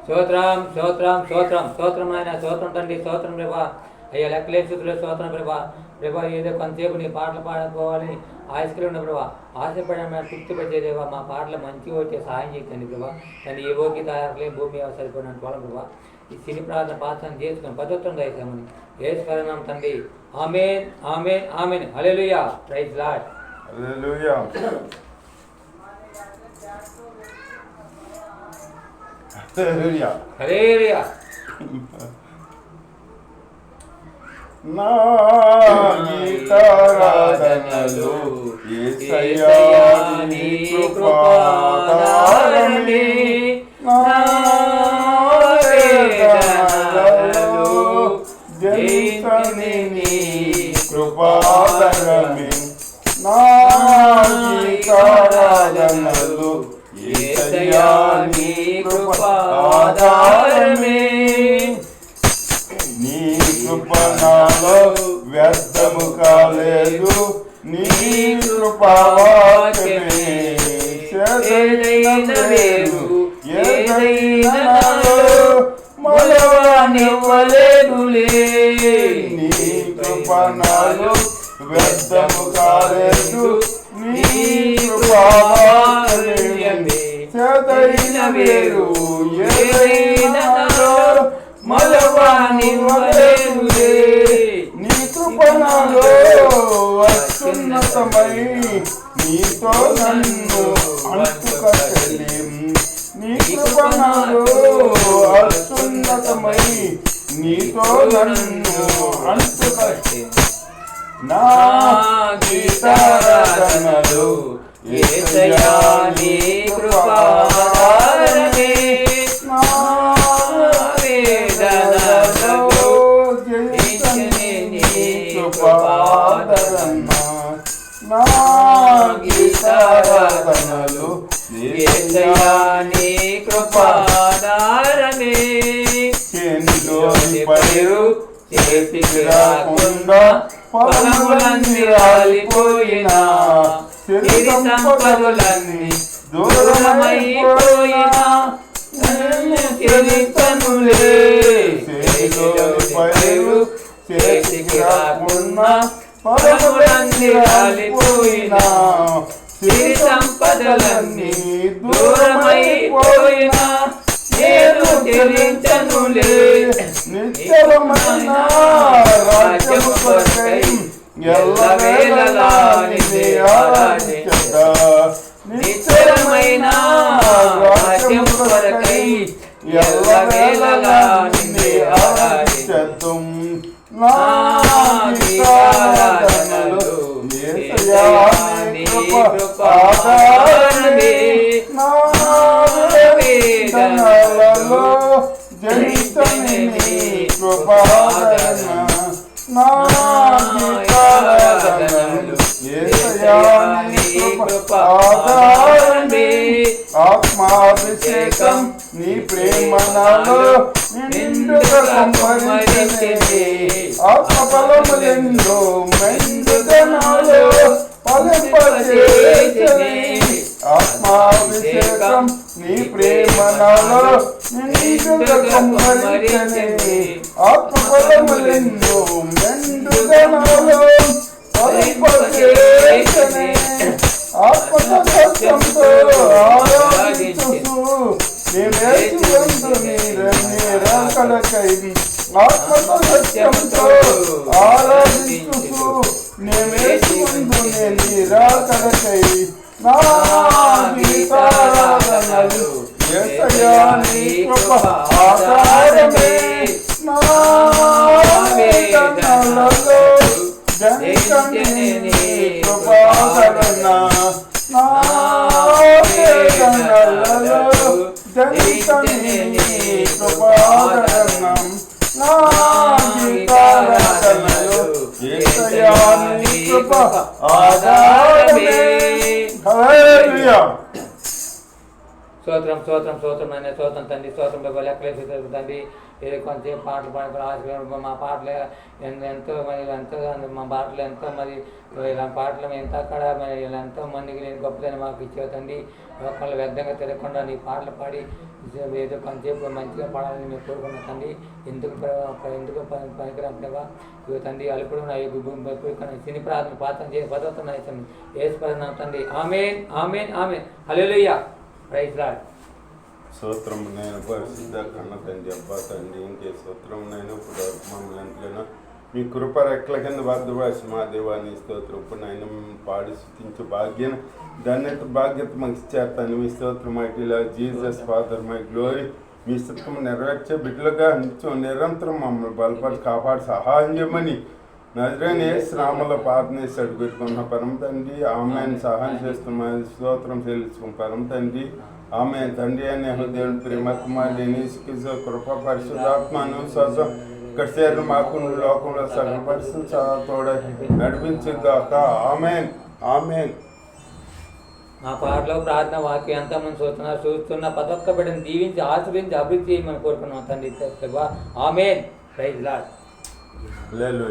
స్తోత్రం స్తోత్రం స్తోత్రం స్తోత్రం నాయన స్తోత్రం తండ్రి స్తోత్రం ప్రభా అయ్యా లెక్కలేని స్థితిలో స్తోత్రం ప్రభా ప్రభా ఏదో కొంతసేపు నీ పాటలు పాడుకోవాలని ఆశలు ఉన్న ప్రభా ఆశపడిన తృప్తిపరిచేదేవా మా పాటలు మంచిగా వచ్చే సాయం చేయండి ప్రభా తను ఏ ఓకే తయారులేని భూమి సరిపోయిన వాళ్ళం ప్రభా ఈ సిరి ప్రార్థన పాత్రను చేసుకుని పద్ధతులను దయచేయమని యేసుకరణం తండ్రి ఆమేన్ ఆమేన్ ఆమేన్ హల్లెలూయా ప్రైజ్ లార్డ్ హల్లెలూయా హల్లెలూయా హల్లెలూయా నా గీతారాధనలు యేసయ్యా నీ కృపాధారమే నా వేదనలలో జయించని నీ కృపాధారమే నా గీతారాధనలు యేసయ్యా నీ కృపాధారమే నీ కృప నాలో వ్యర్థము కాలేదు నీ కృపావాక్యమే ఏదైనా నాలో మొలవనివ్వలేదులే నీ కృప నాలో వ్యర్థము కాలేదు నీ కృపావాక్యమే చేదైన వేరు ఏదైనా నాలో మొలవనివ్వలేదులే నీ కృప నాలో అత్యున్నతమై నీతో నన్ను అంటుకట్టలే నీ కృప నాలో అత్యున్నతమై నీతో నన్ను అంటుకట్టే నా గీతారాధనలు యేసయ్యా నీ కృపాధారమే నా వేదనలలో జయించని నీ కృపాధారణ నా గీతారాధనలు యేసయ్యా నీ కృపాధారమే చేనులోని పైరు చేతికి రాకుండా ఫలములన్నీ రాలిపోయినా సిరి సంపదలన్నీ దూరమైపోయినా చెలితనులే చేతిలోని పైరు చేతికి రాకుండా ఫలములన్నీ రాలిపోయినా సిరి సంపదలన్నీ దూరమైపోయినా నేను చెలించనులే నిత్యమైన రాజ్యము కొరకై ఎల్లవేళలా నిన్నే ఆరాధించుదా నిత్యమైన రాజ్యము కొరకై ఎల్లవేళలా నిన్నే ఆరాధించుదాం నా గీతారాధనలు యేసయ్యా నీ కృపాధారమే నా వేదనలలో జయించని నీ కృపాధారణ నా గీతారాధనలు యేసయ్యా నీ కృపాధారమే ఆత్మాభిషేకం నీ ప్రేమ నాలో నిండుగా సంపరించనే ఆత్మఫలములెన్నో మెండుగా నాలో ఫలింపజేసెనే ఆత్మాభిషేకం నీ ప్రేమ నాలో నిండుగా సంపరించనే ఆత్మఫలములెన్నో మెండుగా నాలో ఫలింపజేసెనే ఆత్మసత్యంతో ఆరాధించుచు నీవేసువందు నిరాకలకై ఆత్మసత్యంతో ఆరాధించుచు నీవేసువందు నిరాకలకై నా గీతారాధనలు యేసయ్యా నీ కృపాధారమే నా వేదనలలో జయించని నీ కృపాధారణ నా వేదనలలో జయించని నీ కృపాధారణ నా గీతారాధనలు యేసయ్యా నీ కృపాధారమే హల్లెలూయా స్తోత్రం స్తోత్రం స్తోత్రం నాయన స్తోత్రం తండ్రి స్తోత్రం ప్రభా లెక్కలేసి తండ్రి ఏదో కొంచెం పాటలు పాడుకుని ఆశ మా పాటలు ఎంతో మరి ఎంతో మా పాటలు ఎంతో మరి ఇలా పాటలు ఎంత అక్కడ మరి ఇలా ఎంతో మందికి నేను గొప్పదని మాకు ఇచ్చేవు తండ్రి ఒకళ్ళు వ్యర్థంగా తిరగకుండా నీ పాటలు పాడి ఏదో కొంచెంసేపు మంచిగా పాడాలని మేము కోరుకున్నాం తండ్రి ఎందుకు పనికిరాం ప్రభా ఇవి తండ్రి అలుపుడు సిని ప్రార్థన చేసి పదవుతున్నాయి వేసిపోతున్నాం తండ్రి ఆమేన్ ఆమేన్ ఆమేన్ హల్లెలూయా ప్రైజ్ లార్డ్. స్తోత్రం నేను పరిశుద్ధ కన్న తండ్రి అబ్బా తండ్రి ఇంకే స్తోత్రం నేను ఇప్పుడు మమ్మల్ని ఎంతైనా మీ కృప రెక్కల కింద భద్రవాసి మా దేవాన్ని స్తోత్రం ఇప్పుడు నేను పాడి స్థుతించే భాగ్యం ధన్యత బాధ్యత మాకు ఇచ్చారు తండ్రి మీ స్తోత్రం ఇలా జీసస్ ఫాదర్ మై గ్లోరీ మీ స్తోత్రం నెరవేర్చే బిడ్డలుగా నిత్యం నిరంతరం మమ్మల్ని బలపడి కాపాడి సహాయం చేయమని నజరేని శ్రామలో ప్రార్థనేసి అడుగుపెట్టుకున్న పరమ తండ్రి ఆమెను సహాయం చేస్తున్న స్తోత్రం చెల్లించుకున్న పరమ తండ్రి ఆమె తండ్రి అనే దేవుని ప్రేమ కుమారుడు నీసుకిజో కృప పరిశుద్ధాత్మను శ్వాసం ఇక్కడ చేరిన మాకు లోకంలో సకల పరిస్థితి తోడ నడిపించుగాక ఆమెన్ ఆమెన్. మా పాటలో ప్రార్థన వాక్యం ఎంతమంది చూస్తున్న ప్రతి ఒక్క బిడ్డను దీవించి ఆశ్రయించి అభివృద్ధి చేయమని కోరుకున్నాం తండ్రి. ఆమేన్ ప్రైజ్ లార్డ్. హల్లెలూయా.